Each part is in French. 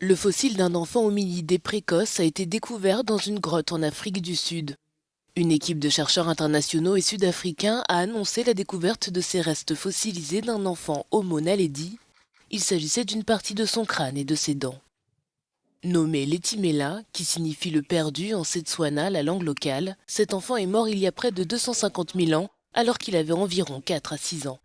Le fossile d'un enfant hominidé précoce a été découvert dans une grotte en Afrique du Sud. Une équipe de chercheurs internationaux et sud-africains a annoncé la découverte de ces restes fossilisés d'un enfant Homo naledi. Il s'agissait d'une partie de son crâne et de ses dents. Nommé Letimela, qui signifie le perdu en Setswana, la langue locale, cet enfant est mort il y a près de 250 000 ans, alors qu'il avait environ 4 à 6 ans.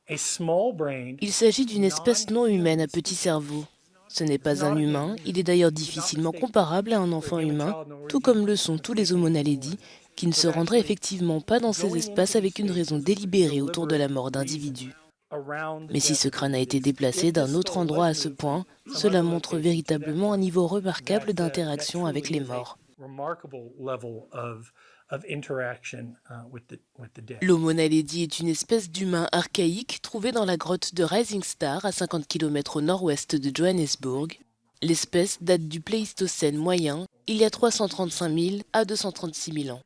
Il s'agit d'une espèce non humaine à petit cerveau. Ce n'est pas un humain, il est d'ailleurs difficilement comparable à un enfant humain, tout comme le sont tous les Homo naledi, qui ne se rendraient effectivement pas dans ces espaces avec une raison délibérée autour de la mort d'individus. Mais si ce crâne a été déplacé d'un autre endroit à ce point, cela montre véritablement un niveau remarquable d'interaction avec les morts. L'Homo naledi est une espèce d'humain archaïque trouvée dans la grotte de Rising Star à 50 km au nord-ouest de Johannesburg. L'espèce date du Pléistocène moyen, il y a 335 000 à 236 000 ans.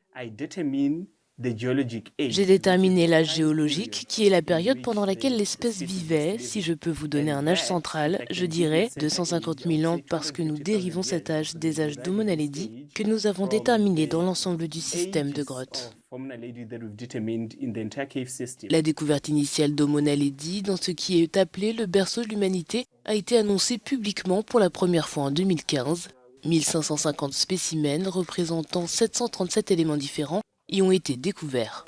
J'ai déterminé l'âge géologique, qui est la période pendant laquelle l'espèce vivait. Si je peux vous donner un âge central, je dirais 250 000 ans parce que nous dérivons cet âge des âges d'Homo naledi que nous avons déterminés dans l'ensemble du système de grottes. La découverte initiale d'Homo naledi dans ce qui est appelé le berceau de l'humanité a été annoncée publiquement pour la première fois en 2015. 1550 spécimens représentant 737 éléments différents y ont été découverts.